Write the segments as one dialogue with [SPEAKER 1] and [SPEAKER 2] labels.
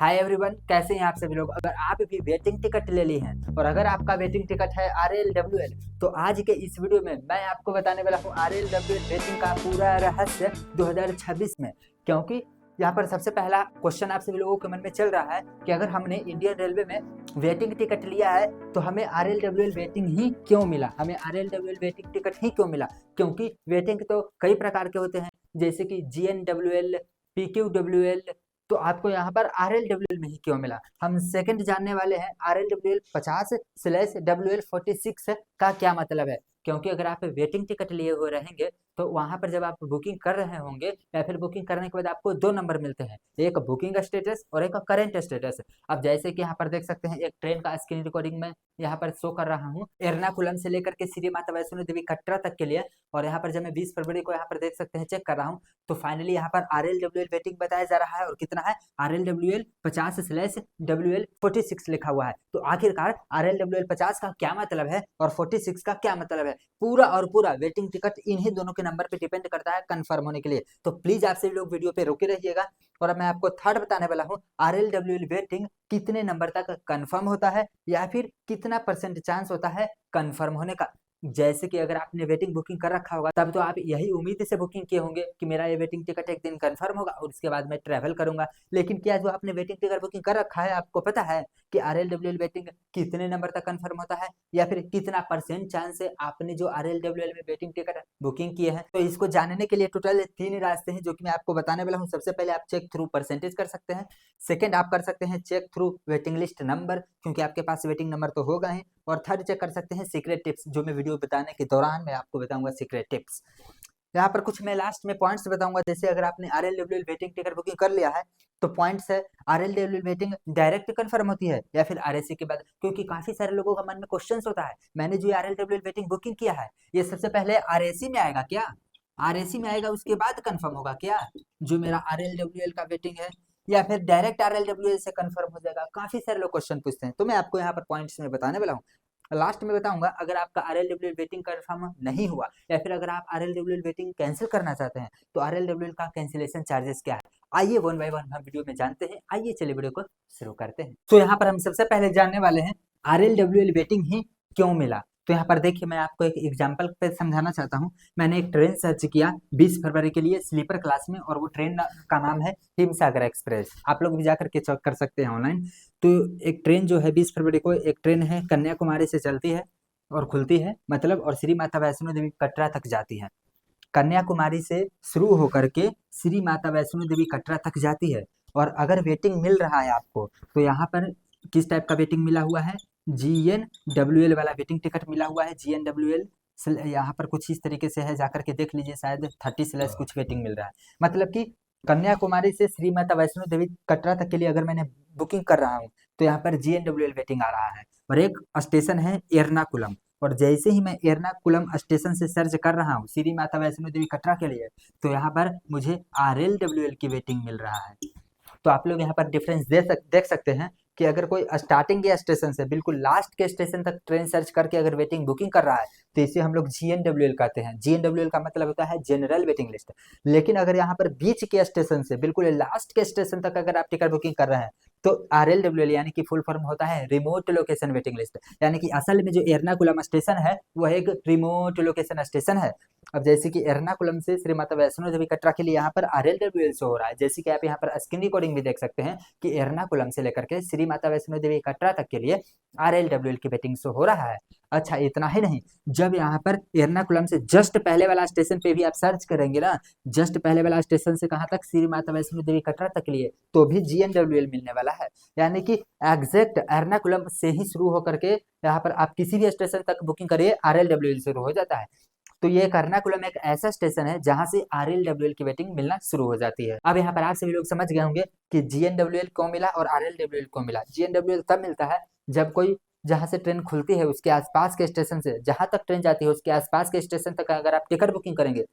[SPEAKER 1] Hi everyone, कैसे हैं आप सभी लोग। अगर आप भी वेटिंग टिकट ले ली हैं और अगर आपका वेटिंग टिकट है RLWL, तो आज के इस वीडियो में मैं आपको बताने वाला हूं RLWL वेटिंग का पूरा रहस्य 2026 में। क्योंकि यहाँ पर सबसे पहला क्वेश्चन आप सभी लोगों के मन में चल रहा है कि अगर हमने इंडियन रेलवे में वेटिंग टिकट लिया है तो हमें RLWL वेटिंग ही क्यों मिला, हमें RLWL वेटिंग टिकट ही क्यों मिला। क्योंकि वेटिंग तो कई प्रकार के होते हैं, जैसे कि GNWL, PQWL, तो आपको यहाँ पर RLWL में ही क्यों मिला। हम सेकंड जानने वाले हैं RLWL 50/WL46 का क्या मतलब है। क्योंकि अगर आप वेटिंग टिकट लिए हुए रहेंगे तो वहां पर जब आप बुकिंग कर रहे होंगे या फिर बुकिंग करने के बाद आपको दो नंबर मिलते हैं, एक बुकिंग स्टेटस और एक करेंट स्टेटस। अब जैसे कि यहाँ पर देख सकते हैं, एक ट्रेन का स्क्रीन रिकॉर्डिंग में यहाँ पर शो कर रहा हूँ एर्नाकुलम से लेकर के श्री माता वैष्णो देवी कटरा तक के लिए। और यहाँ पर जब मैं 20 फरवरी को यहाँ पर देख सकते हैं चेक कर रहा हूँ, तो फाइनली यहाँ पर RLWL वेटिंग बताया जा रहा है और कितना है, RLWL 50/WL46 लिखा हुआ है। तो आखिरकार RLWL 50 का क्या मतलब है और 46 का क्या मतलब है, पूरा और पूरा वेटिंग टिकट इन्हीं दोनों के नंबर पे डिपेंड करता है कंफर्म होने के लिए। तो प्लीज आप सभी लोग वीडियो पे रुके रहिएगा। और अब मैं आपको थर्ड बताने वाला हूँ RLWL वेटिंग कितने नंबर तक कंफर्म होता है या फिर कितना परसेंट चांस होता है कंफर्म होने का। जैसे कि अगर आपने वेटिंग बुकिंग कर रखा होगा तब तो आप यही उम्मीद से बुकिंग किए होंगे कि मेरा ये वेटिंग टिकट एक दिन कंफर्म होगा और उसके बाद मैं ट्रैवल करूंगा। लेकिन क्या जो आपने वेटिंग टिकट बुकिंग कर रखा है, आपको पता है कि RLWL वेटिंग कितने नंबर तक कंफर्म होता है या फिर कितना परसेंट चांस है आपने जो RLWL में वेटिंग टिकट बुकिंग किए हैं। तो इसको जानने के लिए टोटल 3 रास्ते हैं जो कि मैं आपको बताने वाला हूँ। सबसे पहले आप चेक थ्रू परसेंटेज कर सकते हैं, सेकंड आप कर सकते हैं check through waiting list number, क्योंकि आपके पास वेटिंग नंबर तो होगा ही, और थर्ड चेक कर सकते हैं सीक्रेट टिप्स, जो मैं वीडियो बताने के दौरान मैं आपको बताऊंगा सीक्रेट टिप्स। यहाँ पर कुछ मैं लास्ट में पॉइंट्स बताऊंगा। जैसे अगर आपने RLWL वेटिंग टिकट बुकिंग कर लिया है तो पॉइंट्स है, RLWL वेटिंग डायरेक्ट कंफर्म होती है या फिर RAC के बाद। क्योंकि काफी सारे लोगों का मन में क्वेश्चन होता है, मैंने जो RLWL वेटिंग बुकिंग किया है ये सबसे पहले RAC में आएगा क्या, RAC में आएगा उसके बाद कंफर्म होगा क्या जो मेरा RLWL का वेटिंग है, या फिर डायरेक्ट RLWL से कंफर्म हो जाएगा। काफी सारे लोग क्वेश्चन पूछते हैं, तो मैं आपको यहाँ पर पॉइंट्स में बताने वाला हूँ। लास्ट में बताऊंगा अगर आपका RLWL वेटिंग कंफर्म नहीं हुआ या फिर अगर आप RLWL वेटिंग कैंसिल करना चाहते हैं तो RLWL का कैंसिलेशन चार्जेस क्या है। आइए वन बाय वन हम वीडियो में जानते हैं। आइए चलिए वीडियो को शुरू करते हैं। तो यहाँ पर हम सबसे पहले जानने वाले हैं RLWL वेटिंग ही क्यों मिला। तो यहाँ पर देखिए, मैं आपको एक एग्जाम्पल पे समझाना चाहता हूँ। मैंने एक ट्रेन सर्च किया 20 फरवरी के लिए स्लीपर क्लास में, और वो ट्रेन का नाम है हिमसागर एक्सप्रेस। आप लोग भी जाकर के चेक कर सकते हैं ऑनलाइन। तो एक ट्रेन जो है 20 फरवरी को एक ट्रेन है, कन्याकुमारी से चलती है और खुलती है, मतलब, और श्री माता वैष्णो देवी कटरा तक जाती है। कन्याकुमारी से शुरू होकर के श्री माता वैष्णो देवी कटरा तक जाती है। और अगर वेटिंग मिल रहा है आपको तो यहाँ पर किस टाइप का वेटिंग मिला हुआ है, GNWL वाला वेटिंग टिकट मिला हुआ है। GNWL यहाँ पर कुछ इस तरीके से है, जाकर के देख लीजिए, शायद 30 कुछ वेटिंग मिल रहा है। मतलब कि कन्याकुमारी से श्री माता वैष्णो देवी कटरा तक के लिए अगर मैंने बुकिंग कर रहा हूँ तो यहाँ पर GNWL वेटिंग आ रहा है। और एक स्टेशन है एर्नाकुलम, और जैसे ही मैं एर्नाकुलम स्टेशन से सर्च कर रहा हूँ श्री माता वैष्णो देवी कटरा के लिए, तो यहाँ पर मुझे RLWL की वेटिंग मिल रहा है। तो आप लोग यहाँ पर डिफरेंस देख सकते हैं कि अगर कोई स्टार्टिंग के स्टेशन से बिल्कुल लास्ट के स्टेशन तक ट्रेन सर्च करके अगर वेटिंग बुकिंग कर रहा है तो इसे हम लोग GNWL कहते हैं। GNWL का मतलब होता है जनरल वेटिंग लिस्ट। लेकिन अगर यहाँ पर बीच के स्टेशन से बिल्कुल लास्ट के स्टेशन तक अगर आप टिकट बुकिंग कर रहे हैं तो RLWL यानी कि फुल फॉर्म होता है रिमोट लोकेशन वेटिंग लिस्ट। यानी कि असल में जो एर्नाकुलम स्टेशन है वह एक रिमोट लोकेशन स्टेशन है। अब जैसे कि एर्नाकुलम से श्री माता वैष्णो देवी कटरा के लिए यहाँ पर RLWL शो हो रहा है, जैसे कि आप यहाँ पर स्क्रीन रिकॉर्डिंग भी देख सकते हैं कि एर्नाकुलम से लेकर के श्री माता वैष्णो देवी कटरा तक के लिए RLWL की वेटिंग शो हो रहा है। अच्छा, इतना ही नहीं, जब यहाँ पर एर्नाकुलम से जस्ट पहले वाला स्टेशन पे भी आप सर्च करेंगे ना, जस्ट पहले वाला स्टेशन से कहाँ तक, श्री माता वैष्णो देवी कटरा तक के लिए, तो भी GNWL मिलने वाला है। यानी कि एग्जैक्ट एर्नाकुलम से ही शुरू होकर के यहाँ पर आप किसी भी स्टेशन तक बुकिंग करिए RLWL शुरू हो जाता है। तो ये एर्नाकुलम एक ऐसा स्टेशन है जहां से RLWL की वेटिंग मिलना शुरू हो जाती है। अब यहाँ पर आप सभी लोग समझ गए होंगे कि GNWL क्यों मिला और RLWL क्यों मिला। GNWL तब मिलता है जब कोई, जहां से ट्रेन खुलती है उसके आसपास के स्टेशन से, जहां तक ट्रेन जाती है उसके आसपास के स्टेशन तक अगर आप टिकट बुकिंग करेंगे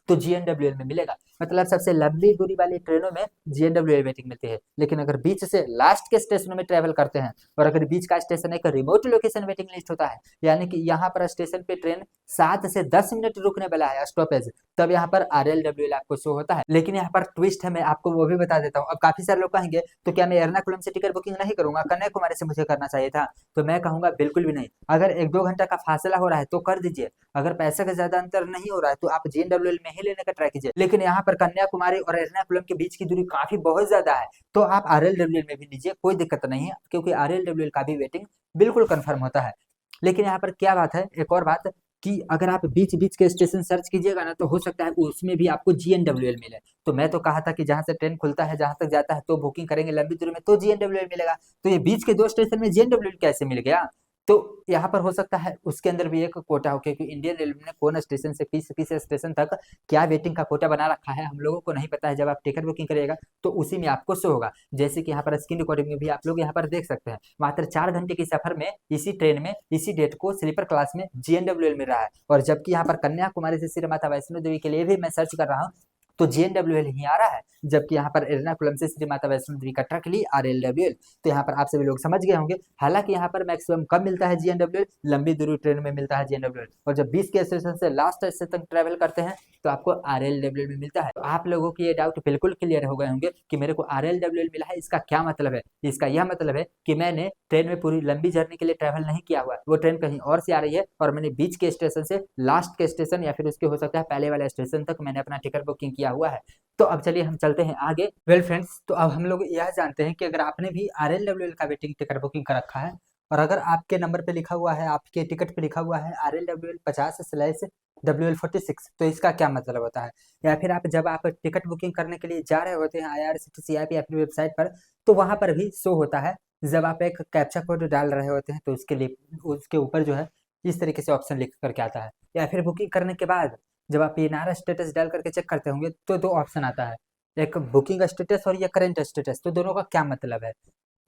[SPEAKER 1] तो GNWL में मिलेगा। मतलब सबसे लंबी दूरी वाली ट्रेनों में GNWL वेटिंग मिलती है। लेकिन अगर बीच से लास्ट के स्टेशनों में ट्रेवल करते हैं और अगर बीच का स्टेशन एक रिमोट लोकेशन वेटिंग लिस्ट होता है, यानी कि यहाँ पर स्टेशन पे ट्रेन 7 से 10 मिनट रुकने वाला है स्टॉपेज, तब यहाँ पर RLWL आपको शो होता है। लेकिन यहाँ पर ट्विस्ट है, मैं आपको वो भी बता देता हूँ। अब काफी सारे लोग कहेंगे तो क्या मैं एर्नाकुलम से टिकट बुकिंग नहीं करूंगा, कन्याकुमारी से मुझे करना चाहिए था? तो मैं कहूंगा बिल्कुल भी नहीं। अगर 1-2 घंटा का फासला हो रहा है तो कर दीजिए। अगर पैसे का ज्यादा अंतर नहीं हो रहा है तो आप GNWL में ही लेने का ट्राई कीजिए। लेकिन यहाँ पर कन्याकुमारी और एर्नाकुलम के बीच की दूरी काफी बहुत ज्यादा है, तो आप RLWL में भी लीजिए, कोई दिक्कत नहीं है, क्योंकि RLWL का भी वेटिंग बिल्कुल कंफर्म होता है। लेकिन यहाँ पर क्या बात है, एक और बात, कि अगर आप बीच बीच के स्टेशन सर्च कीजिएगा ना, तो हो सकता है उसमें भी आपको GNWL मिले। तो मैं तो कहा था कि जहां से ट्रेन खुलता है जहां तक जाता है तो बुकिंग करेंगे लंबी दूरी में तो GNWL मिलेगा। तो ये बीच के 2 स्टेशन में GNWL कैसे मिल गया? तो यहाँ पर हो सकता है उसके अंदर भी एक कोटा हो, क्योंकि इंडियन रेलवे ने कौन स्टेशन से किस किस स्टेशन तक क्या वेटिंग का कोटा बना रखा है हम लोगों को नहीं पता है। जब आप टिकट बुकिंग करिएगा तो उसी में आपको शो होगा। जैसे कि यहाँ पर स्क्रीन रिकॉर्डिंग में भी आप लोग यहाँ पर देख सकते हैं, मात्र 4 घंटे की सफर में इसी ट्रेन में इसी डेट को स्लीपर क्लास में GNWL मिल रहा है। और जबकि यहाँ पर कन्याकुमारी से श्री माता वैष्णो देवी के लिए भी मैं सर्च कर रहा हूँ तो GNWL ही आ रहा है, जबकि यहाँ पर एर्नाकुलम से श्री माता वैष्णो देवी कटरा के लिए RLWL। तो यहाँ पर आप सभी लोग समझ गए होंगे। हालांकि यहाँ पर मैक्सिमम कब मिलता है GNWL, लंबी दूरी ट्रेन में मिलता है GNWL, और जब 20 के स्टेशन से लास्ट स्टेशन तक ट्रेवल करते हैं तो आपको RLWL में मिलता है। तो आप लोगों की ये डाउट बिल्कुल क्लियर हो गए होंगे कि मेरे को RLWL मिला है, इसका क्या मतलब है। इसका यह मतलब है कि मैंने ट्रेन में पूरी लंबी जर्नी के लिए ट्रैवल नहीं किया हुआ, वो ट्रेन कहीं और से आ रही है और मैंने बीच के स्टेशन से लास्ट के स्टेशन या फिर उसके हो सकता है पहले वाले स्टेशन तक मैंने अपना टिकट बुकिंग किया हुआ है। तो अब चलिए हम चलते हैं आगे। वेल फ्रेंड्स, तो अब हम लोग यह जानते हैं कि अगर आपने भी RLWL का वेटिंग टिकट बुकिंग कर रखा है और अगर आपके नंबर पे लिखा हुआ है, आपके टिकट पे लिखा हुआ है RLWL 50/WL46, तो इसका क्या मतलब होता है? या फिर आप जब आप टिकट बुकिंग करने के लिए जा रहे होते हैं IRCTC ऐप या फिर वेबसाइट पर, तो वहां पर भी शो होता है। जब आप एक कैप्चा कोड डाल रहे होते हैं तो उसके लिए उसके ऊपर जो है इस तरीके से ऑप्शन लिख करके आता है। या फिर बुकिंग करने के बाद जब आप PNR स्टेटस डाल करके चेक करते होंगे तो 2 ऑप्शन आता है, एक बुकिंग स्टेटस और ये करंट स्टेटस। तो दोनों का क्या मतलब है,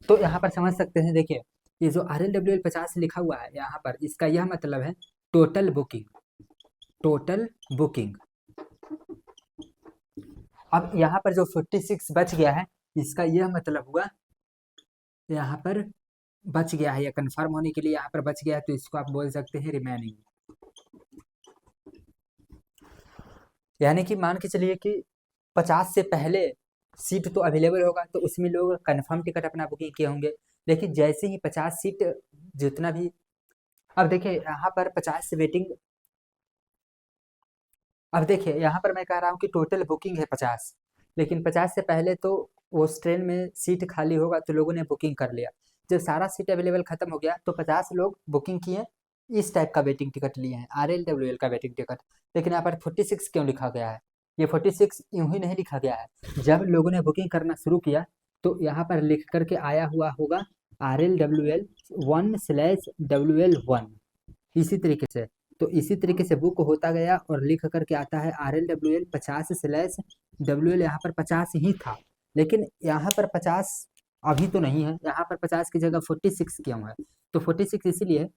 [SPEAKER 1] तो यहाँ पर समझ सकते हैं। देखिए, ये जो RLWL 50 लिखा हुआ है यहाँ पर, इसका यह मतलब है टोटल बुकिंग, टोटल बुकिंग। अब यहाँ पर जो 46 बच गया है, इसका यह मतलब हुआ यहाँ पर बच गया है, या कंफर्म होने के लिए यहाँ पर बच गया है, तो इसको आप बोल सकते हैं रिमेनिंग। यानी कि मान के चलिए कि 50 से पहले सीट तो अवेलेबल होगा तो उसमें लोग कंफर्म टिकट अपना बुकिंग किए होंगे। लेकिन जैसे ही 50 सीट जितना भी, अब देखिए यहाँ पर 50 से वेटिंग, अब देखिए यहाँ पर मैं कह रहा हूँ कि टोटल बुकिंग है 50, लेकिन 50 से पहले तो उस ट्रेन में सीट खाली होगा तो लोगों ने बुकिंग कर लिया। जब सारा सीट अवेलेबल खत्म हो गया तो 50 लोग बुकिंग किए, इस टाइप का वेटिंग टिकट लिए हैं, RLWL का वेटिंग टिकट। लेकिन यहाँ पर 46 क्यों लिखा गया है? ये 46 यूं ही नहीं लिखा गया है। जब लोगों ने बुकिंग करना शुरू किया तो यहाँ पर लिख करके आया हुआ होगा RLWL 1/WL1, इसी तरीके से। तो इसी तरीके से बुक होता गया और लिख करके आता है RLWL 50/WL। यहाँ पर 50 ही था, लेकिन यहाँ पर 50 अभी तो नहीं है, यहाँ पर 50 की जगह 46 क्यों है? तो 46 इसीलिए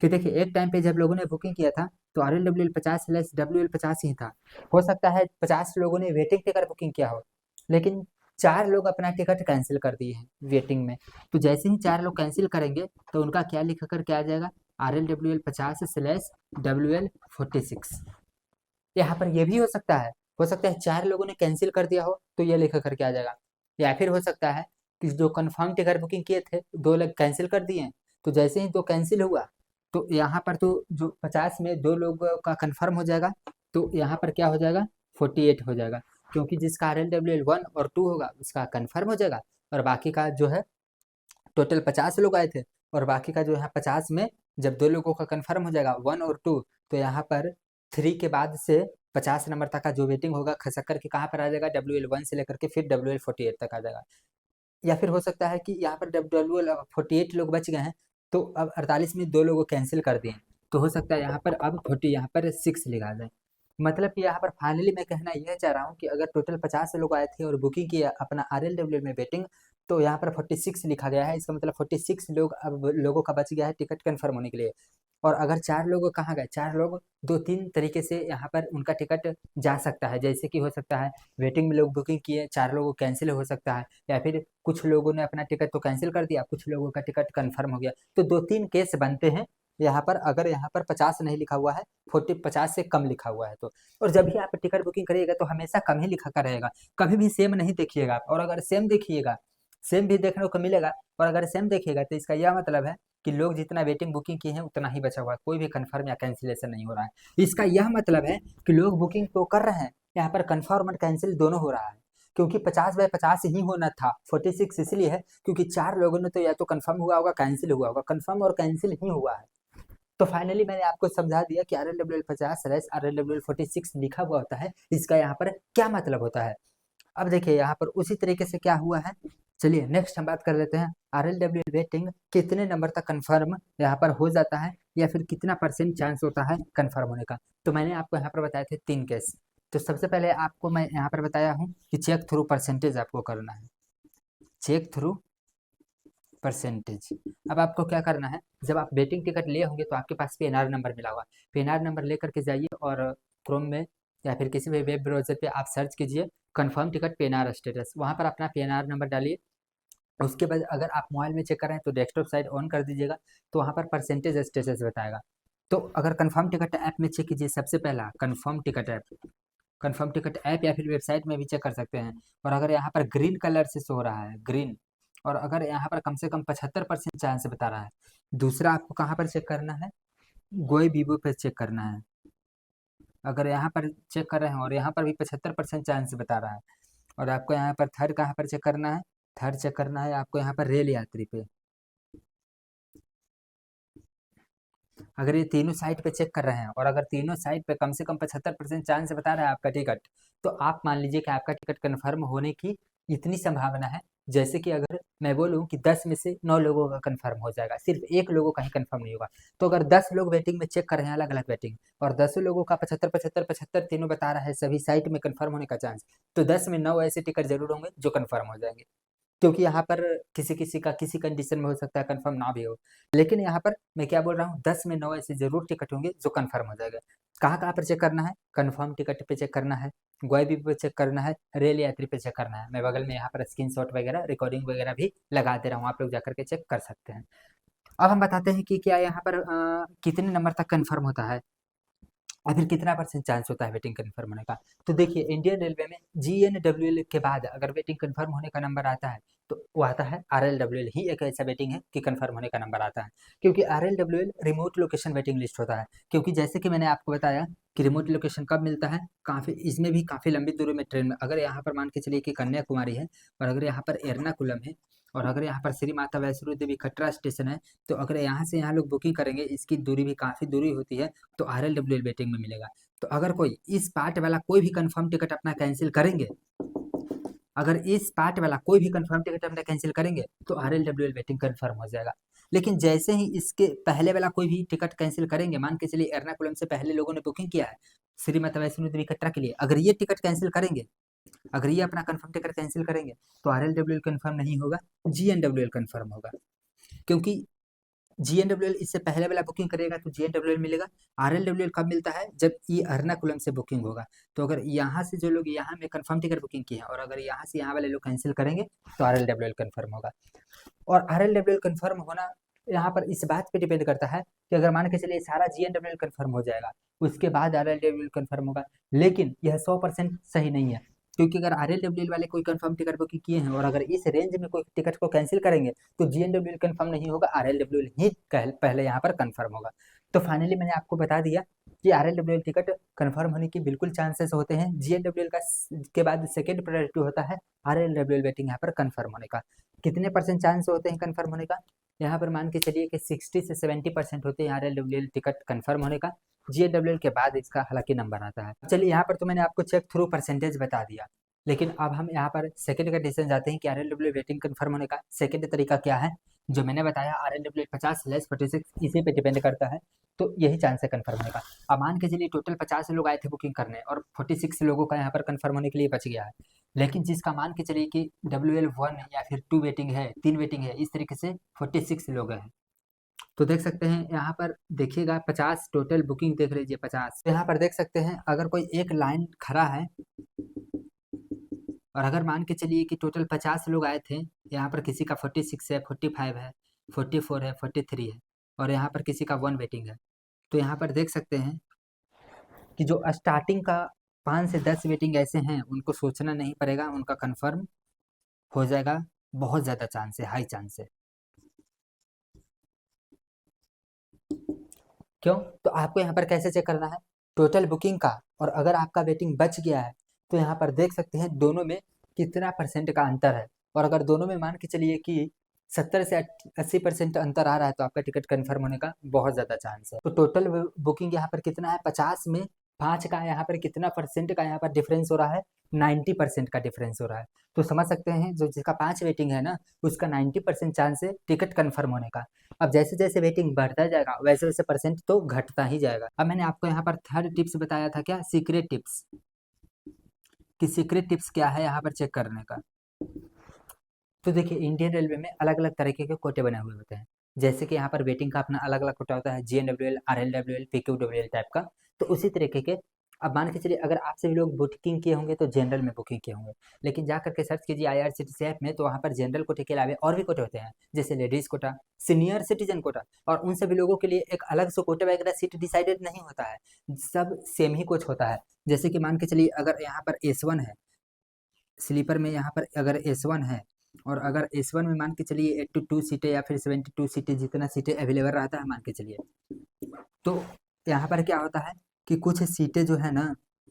[SPEAKER 1] कि देखिए एक टाइम पे जब लोगों ने बुकिंग किया था तो RLWL 50/WL50 ही था। हो सकता है 50 लोगों ने वेटिंग टिकट बुकिंग किया हो, लेकिन 4 लोग अपना टिकट कैंसिल कर दिए हैं वेटिंग में। तो जैसे ही 4 लोग कैंसिल करेंगे तो उनका क्या लिख कर के आ जाएगा, RLWL 50/WL46। यहाँ पर ये भी हो सकता है 4 लोगों ने कैंसिल कर दिया हो तो ये लिख करके आ जाएगा। या फिर हो सकता है कि जो कंफर्म टिकट बुकिंग किए थे 2 लोग कैंसिल कर दिए, तो जैसे ही 2 कैंसिल हुआ तो यहाँ पर तो जो 50 में 2 लोगों का कंफर्म हो जाएगा, तो यहाँ पर क्या हो जाएगा, 48 हो जाएगा। क्योंकि जिसका RLWL 1 और 2 होगा उसका कंफर्म हो जाएगा, और बाकी का जो है टोटल 50 लोग आए थे और बाकी का जो है 50 में जब 2 लोगों का कंफर्म हो जाएगा 1 और 2, तो यहाँ पर 3 के बाद से 50 नंबर तक का जो वेटिंग होगा खसक करके कहाँ पर आ जाएगा, WL1 से लेकर के फिर WL48 तक आ जाएगा। या फिर हो सकता है कि यहाँ पर WL48 लोग बच गए हैं तो अब 48 में 2 लोगों कैंसिल कर दिए, तो हो सकता है यहाँ पर अब 40 यहाँ पर 6 लिखा जाए। मतलब कि यहाँ पर फाइनली मैं कहना यह चाह रहा हूँ कि अगर टोटल 50 लोग आए थे और बुकिंग किया अपना RLWL में वेटिंग, तो यहाँ पर 46 लिखा गया है, इसका मतलब 46 लोग अब लोगों का बच गया है टिकट कंफर्म होने के लिए। और अगर 4 लोग कहाँ गए, 4 लोग 2-3 तरीके से यहाँ पर उनका टिकट जा सकता है, जैसे कि हो सकता है वेटिंग में लोग बुकिंग किए, 4 लोगों को कैंसिल हो सकता है, या फिर कुछ लोगों ने अपना टिकट तो कैंसिल कर दिया, कुछ लोगों का टिकट कंफर्म हो गया। तो 2-3 केस बनते हैं यहाँ पर, अगर यहाँ पर 50 नहीं लिखा हुआ है, 50 से कम लिखा हुआ है तो। और जब भी आप टिकट बुकिंग करिएगा तो हमेशा कम ही लिखा का रहेगा, कभी भी सेम नहीं देखिएगा आप। और अगर सेम देखिएगा, सेम भी देखने को मिलेगा, और अगर सेम देखिएगा तो इसका यह मतलब है कि लोग जितना वेटिंग बुकिंग किए हैं उतना ही बचा हुआ है, कोई भी कंफर्म या कैंसिलेशन नहीं हो रहा है। इसका यह मतलब है कि लोग बुकिंग तो कर रहे हैं, यहाँ पर कंफर्म और कैंसिल दोनों हो रहा है, क्योंकि 50/50 ही होना था। 46 इसलिए है क्योंकि 4 लोगों ने तो या तो कंफर्म हुआ होगा, कैंसिल हुआ होगा, कंफर्म और कैंसिल ही हुआ है। तो फाइनली मैंने आपको समझा दिया कि RLWL50/RLWL46 लिखा हुआ होता है, इसका यहाँ पर क्या मतलब होता है। अब देखिए यहाँ पर उसी तरीके से क्या हुआ है, चलिए नेक्स्ट हम बात कर लेते हैं। RLWL वेटिंग कितने नंबर तक कंफर्म यहाँ पर हो जाता है, या फिर कितना % चांस होता है कंफर्म होने का। तो मैंने आपको यहाँ पर बताए थे 3 केस। तो सबसे पहले आपको मैं यहाँ पर बताया हूँ कि चेक थ्रू परसेंटेज आपको करना है, चेक थ्रू परसेंटेज। अब आपको क्या करना है, जब आप वेटिंग टिकट लिए होंगे तो आपके पास PNR नंबर मिला होगा, PNR नंबर लेकर के जाइए और क्रोम में या फिर किसी भी वेब ब्राउजर पे आप सर्च कीजिए कंफर्म टिकट PNR स्टेटस, वहाँ पर अपना PNR नंबर डालिए। उसके बाद अगर आप मोबाइल में चेक कर रहे हैं तो डेस्कटॉप साइट ऑन कर दीजिएगा, तो वहाँ पर परसेंटेज स्टेटस बताएगा। तो अगर कंफर्म टिकट ऐप में चेक कीजिए, सबसे पहला confirm ticket app, confirm ticket app या फिर वेबसाइट में भी चेक कर सकते हैं। और अगर यहाँ पर ग्रीन कलर से शो हो रहा है, ग्रीन, और अगर यहाँ पर कम से कम 75% चांस बता रहा है। दूसरा आपको कहाँ पर चेक करना है, गोई बीबो पे चेक करना है। अगर यहाँ पर चेक कर रहे हैं और यहाँ पर भी 75% चांस बता रहा है। और आपको यहाँ पर थर्ड कहाँ पर चेक करना है, थर्ड चेक करना है आपको यहाँ पर रेल यात्री पे। अगर ये तीनों साइट पे चेक कर रहे हैं और अगर तीनों साइट पे कम से कम 75% चांस बता रहा है आपका टिकट, तो आप मान लीजिए कि आपका टिकट कन्फर्म होने की इतनी संभावना है, जैसे कि अगर मैं बोलूं कि 10 में से 9 लोगों का कन्फर्म हो जाएगा, सिर्फ एक लोगों का ही कन्फर्म नहीं होगा। तो अगर 10 लोग वेटिंग में चेक कर रहे हैं अलग अलग वेटिंग, और 10 लोगों का 75-75-75 तीनों बता रहा है सभी साइट में कन्फर्म होने का चांस, तो 10 में 9 ऐसे टिकट जरूर होंगे जो कन्फर्म हो जाएंगे। क्योंकि यहाँ पर किसी किसी का किसी कंडीशन में हो सकता है कंफर्म ना भी हो, लेकिन यहाँ पर मैं क्या बोल रहा हूँ, 10 में 9 ऐसे जरूर टिकट होंगे जो कंफर्म हो जाएगा। कहाँ कहाँ पर चेक करना है, कंफर्म टिकट पे चेक करना है, गोईबी पे चेक करना है, रेल यात्री पे चेक करना है। मैं बगल में यहाँ पर स्क्रीनशॉट वगैरह रिकॉर्डिंग वगैरह भी लगा दे रहा हूँ, आप लोग जाकर के चेक कर सकते हैं। अब हम बताते हैं कि क्या यहाँ पर कितने नंबर तक कन्फर्म होता है, और फिर कितना % चांस होता है वेटिंग कंफर्म होने का। तो देखिए इंडियन रेलवे में GNWL के बाद अगर वेटिंग कंफर्म होने का नंबर आता है तो वो आता है RLWL ही एक ऐसा वेटिंग है कि कंफर्म होने का नंबर आता है, क्योंकि RLWL remote location waiting list होता है। क्योंकि जैसे कि मैंने आपको बताया कि रिमोट लोकेशन कब मिलता है, काफ़ी इसमें भी काफ़ी लंबी दूरी में ट्रेन में, अगर यहाँ पर मान के चलिए कि कन्याकुमारी है और अगर यहाँ पर एर्नाकुलम है और अगर यहाँ पर श्री माता वैष्णो देवी कटरा स्टेशन है, तो अगर यहाँ से यहाँ लोग बुकिंग करेंगे, इसकी दूरी भी काफ़ी दूरी होती है, तो RLWL वेटिंग में मिलेगा। तो अगर कोई इस पार्ट वाला कोई भी कंफर्म टिकट अपना कैंसिल करेंगे, अगर इस पार्ट वाला कोई भी कंफर्म टिकट अपना कैंसिल करेंगे तो RLWL वेटिंग कंफर्म हो जाएगा। लेकिन जैसे ही इसके पहले वाला कोई भी टिकट कैंसिल करेंगे, मान के चलिए एर्नाकुलम से पहले लोगों ने बुकिंग किया है श्री माता वैष्णो देवी कटरा के लिए, अगर ये टिकट कैंसिल करेंगे, अगर ये अपना कंफर्म टिकट कैंसिल करेंगे तो RLWL कंफर्म नहीं होगा, GNWL कंफर्म होगा। क्योंकि GNWL इससे पहले वाला बुकिंग करेगा तो GNWL मिलेगा। RLWL कब मिलता है, जब ये एर्नाकुलम से बुकिंग होगा। तो अगर यहाँ से जो लोग यहाँ में कंफर्म टिकट बुकिंग किए हैं और अगर यहाँ से यहाँ वाले लोग कैंसिल करेंगे तो RLWL कंफर्म होगा। और RLWL कंफर्म होना यहाँ पर इस बात पे डिपेंड करता है कि अगर मान के चलिए सारा GNWL कंफर्म हो जाएगा उसके बाद RLWL कंफर्म होगा, लेकिन यह 100% सही नहीं है। क्योंकि अगर RLWL वाले कोई कंफर्म टिकट बुकिंग किए हैं और अगर इस रेंज में कोई टिकट को कैंसिल करेंगे तो GNWL कंफर्म नहीं होगा, RLWL ही पहले यहाँ पर कंफर्म होगा। तो फाइनली मैंने आपको बता दिया कि RLWL टिकट कंफर्म होने की बिल्कुल चांसेस होते हैं। GNWL का के बाद सेकेंड प्रायोरिटी होता है RLWL वेटिंग यहाँ पर कंफर्म होने का। कितने % चांस होते हैं कंफर्म होने का, यहाँ पर मान के चलिए कि 60 से 70% होते हैं RLWL टिकट कंफर्म होने का। GNWL के बाद इसका हालांकि नंबर आता है। चलिए यहाँ पर तो मैंने आपको चेक थ्रू परसेंटेज बता दिया, लेकिन अब हम यहाँ पर सेकंड कंडीशन जाते हैं कि RLWL वेटिंग कंफर्म होने का सेकंड तरीका क्या है। जो मैंने बताया RLW 50 लेस 46 इसी पे डिपेंड करता है। तो यही चांस है कन्फर्म होने का। अब मान के चलिए टोटल 50 लोग आए थे बुकिंग करने और 46 लोगों का यहाँ पर कन्फर्म होने के लिए बच गया है, लेकिन जिसका मान के चलिए कि WL1 या फिर 2 वेटिंग है, 3 वेटिंग है, इस तरीके से 46 लोग हैं। तो देख सकते हैं यहाँ पर देखिएगा 50 टोटल बुकिंग देख लीजिए 50। तो यहाँ पर देख सकते हैं अगर कोई एक लाइन खड़ा है और अगर मान के चलिए कि टोटल 50 लोग आए थे, यहाँ पर किसी का 46 है, 45 है, 44 है, 43 है और यहाँ पर किसी का 1 वेटिंग है। तो यहाँ पर देख सकते हैं कि जो स्टार्टिंग का 5 से 10 वेटिंग ऐसे हैं उनको सोचना नहीं पड़ेगा, उनका कंफर्म हो जाएगा। बहुत ज़्यादा चांस है, हाई चांस है। क्यों? तो आपको यहाँ पर कैसे चेक करना है टोटल बुकिंग का, और अगर आपका वेटिंग बच गया है तो यहाँ पर देख सकते हैं दोनों में कितना परसेंट का अंतर है। और अगर दोनों में मान के चलिए कि 70 से 80% अंतर आ रहा है तो आपका टिकट कंफर्म होने का बहुत ज़्यादा चांस है। तो टोटल बुकिंग यहाँ पर कितना है, 50 में 5 का यहाँ पर कितना परसेंट का यहाँ पर डिफरेंस हो रहा है, 90% का डिफरेंस हो रहा है। तो समझ सकते हैं जो जिसका 5 वेटिंग है ना, उसका 90% चांस है टिकट कंफर्म होने का। अब जैसे जैसे वेटिंग बढ़ता जाएगा वैसे वैसे परसेंट तो घटता ही जाएगा। अब मैंने आपको यहाँ पर थर्ड टिप्स बताया था, क्या सीक्रेट टिप्स, कि सीक्रेट टिप्स क्या है यहाँ पर चेक करने का। तो देखिए इंडियन रेलवे में अलग अलग तरीके के कोटे बने हुए होते हैं। जैसे कि यहाँ पर वेटिंग का अपना अलग अलग कोटा होता है, GNWL, RLWL, PQWL टाइप का। तो उसी तरीके के अब मान के चलिए अगर आपसे भी लोग बुकिंग किए होंगे तो जनरल में बुकिंग किए होंगे, लेकिन जा करके सर्च कीजिए IRCTC ऐप में तो वहाँ पर जनरल कोटे के अलावा और भी कोटे होते हैं, जैसे ladies quota, senior citizen quota. और उन सभी लोगों के लिए एक अलग से कोटे वगैरह सीट डिसाइडेड नहीं होता है, सब सेम ही कुछ होता है। जैसे कि मान के चलिए अगर यहाँ पर S1 है स्लीपर में, यहाँ पर अगर S1 है और अगर S1 में मान के चलिए 82 सीटें या फिर 72 सीटें, जितना सीटें अवेलेबल रहता है मान के चलिए, तो यहाँ पर क्या होता है कि कुछ सीटें जो है ना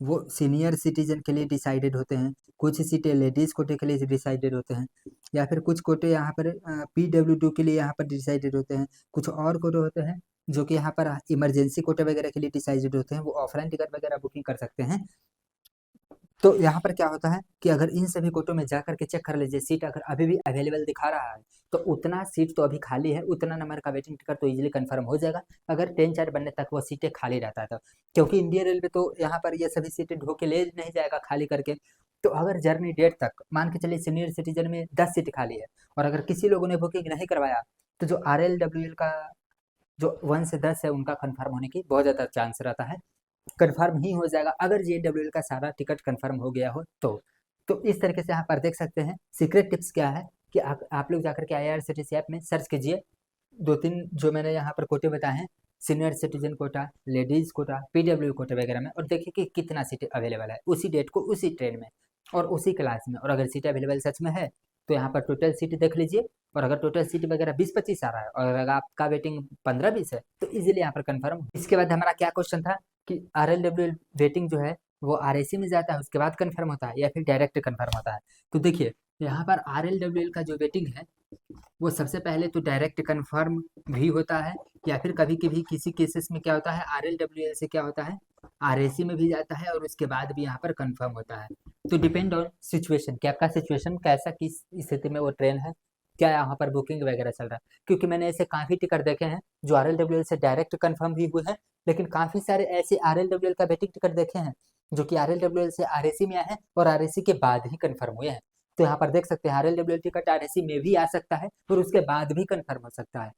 [SPEAKER 1] वो सीनियर सिटीजन के लिए डिसाइडेड होते हैं, कुछ सीटें लेडीज कोटे के लिए डिसाइडेड होते हैं, या फिर कुछ कोटे यहाँ पर PW2 के लिए यहाँ पर डिसाइडेड होते हैं, कुछ और कोटे होते हैं जो कि यहाँ पर इमरजेंसी कोटे वगैरह के लिए डिसाइडेड होते हैं, वो ऑफलाइन टिकट वगैरह बुकिंग कर सकते हैं। तो यहाँ पर क्या होता है कि अगर इन सभी कोटों में जाकर के चेक कर लीजिए, सीट अगर अभी भी अवेलेबल दिखा रहा है तो उतना सीट तो अभी खाली है, उतना नंबर का वेटिंग टिकट तो इजीली कंफर्म हो जाएगा अगर 10-4 बनने तक वो सीटें खाली रहता है तो। क्योंकि इंडियन रेलवे तो यहाँ पर ये सभी सीटें ढो के ले नहीं जाएगा खाली करके। तो अगर जर्नी डेट तक मान के चलिए सीनियर सिटीजन में 10 सीट खाली है और अगर किसी लोगों ने बुकिंग नहीं करवाया तो जो RLWL का जो 1 से 10 है उनका कंफर्म होने की बहुत ज़्यादा चांस रहता है, कंफर्म ही हो जाएगा अगर JWL का सारा टिकट कंफर्म हो गया हो तो इस तरीके से यहाँ पर देख सकते हैं। सीक्रेट टिप्स क्या है कि आप लोग जाकर के IRCTC ऐप में सर्च कीजिए, 2-3 जो मैंने यहाँ पर कोटे बताए हैं, senior citizen quota, ladies quota, PW कोटे वगैरह में, और देखिए कि कितना सीटें अवेलेबल है उसी डेट को उसी ट्रेन में और उसी क्लास में। और अगर सीटें अवेलेबल सच में है तो यहाँ पर टोटल सीट देख लीजिए, और अगर टोटल सीट वगैरह 20-25 आ रहा है और अगर आपका वेटिंग 15-20 है तो इजीली यहाँ पर कंफर्म। इसके बाद हमारा क्या क्वेश्चन था कि RLWL वेटिंग जो है वो RAC में जाता है उसके बाद कंफर्म होता है या फिर डायरेक्ट कंफर्म होता है। तो देखिए यहाँ पर RLWL का जो वेटिंग है वो सबसे पहले तो डायरेक्ट कंफर्म भी होता है, या फिर कभी कभी किसी केसेस में क्या होता है RLWL से क्या होता है RAC में भी जाता है और उसके बाद भी यहाँ पर कंफर्म होता है। तो डिपेंड ऑन सिचुएशन कि आपका सिचुएशन कैसा, किस स्थिति में वो ट्रेन है, क्या यहाँ पर बुकिंग वगैरह चल रहा है। क्योंकि मैंने ऐसे काफ़ी टिकट देखे हैं जो RLWL से डायरेक्ट कंफर्म भी हुए हैं, लेकिन काफ़ी सारे ऐसे RLWL का वेटिंग टिकट देखे हैं जो कि RLWL से RAC में आए हैं और RAC के बाद ही कंफर्म हुए हैं। तो यहाँ पर देख सकते हैं RLWL टिकट RAC में भी आ सकता है और उसके बाद भी कंफर्म हो सकता है,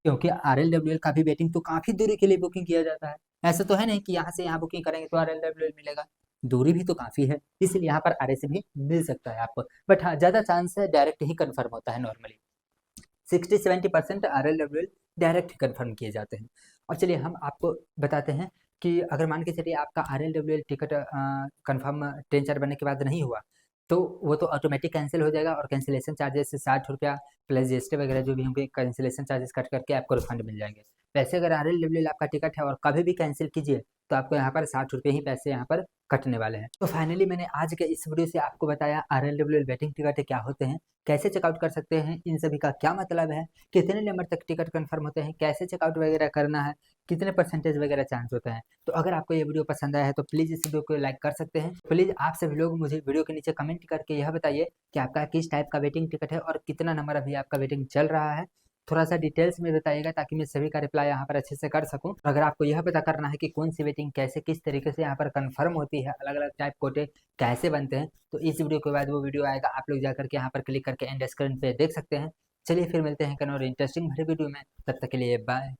[SPEAKER 1] क्योंकि RLWL का भी वेटिंग तो काफ़ी दूरी के लिए बुकिंग किया जाता है। ऐसा तो है नहीं कि यहाँ से यहाँ बुकिंग करेंगे तो RLWL मिलेगा, दूरी भी तो काफ़ी है, इसलिए यहाँ पर RAC भी मिल सकता है आपको। बट हाँ ज़्यादा चांस है डायरेक्ट ही कंफर्म होता है, नॉर्मली 60-70% RLWL डायरेक्ट कंफर्म किए जाते हैं। और चलिए हम आपको बताते हैं कि अगर मान के चलिए आपका RLWL टिकट कंफर्म 10-4 बनने के बाद नहीं हुआ तो वो तो ऑटोमेटिक कैंसिल हो जाएगा और कैंसिलेशन चार्जेस 60 रुपया प्लस GST वगैरह जो भी होंगे कैंसिलेशन चार्जेस कट करके आपको रिफंड मिल जाएंगे। वैसे अगर RLWL आपका टिकट है और कभी भी कैंसिल कीजिए तो आपको यहाँ पर 60 रुपये ही पैसे यहाँ पर कटने वाले हैं। तो फाइनली मैंने आज के इस वीडियो से आपको बताया RLWL वेटिंग टिकट क्या होते हैं, कैसे चेकआउट कर सकते हैं, इन सभी का क्या मतलब है, कितने नंबर तक टिकट कंफर्म होते हैं, कैसे चेकआउट वगैरह करना है, कितने परसेंटेज वगैरह चांस होते हैं। तो अगर आपको ये वीडियो पसंद आया है तो प्लीज़ इस वीडियो को लाइक कर सकते हैं। प्लीज़ आप सभी लोग मुझे वीडियो के नीचे कमेंट करके यह बताइए कि आपका किस टाइप का वेटिंग टिकट है और कितना नंबर अभी आपका वेटिंग चल रहा है। थोड़ा सा डिटेल्स में बताइएगा ताकि मैं सभी का रिप्लाई यहाँ पर अच्छे से कर सकूँ। अगर आपको यह पता करना है कि कौन सी वेटिंग कैसे किस तरीके से यहाँ पर कन्फर्म होती है, अलग अलग टाइप कोटे कैसे बनते हैं, तो इस वीडियो के बाद वो वीडियो आएगा, आप लोग जाकर के यहाँ पर क्लिक करके एंड स्क्रीन पे देख सकते हैं। चलिए फिर मिलते हैं कहीं और इंटरेस्टिंग भरे वीडियो में, तब तक के लिए बाय।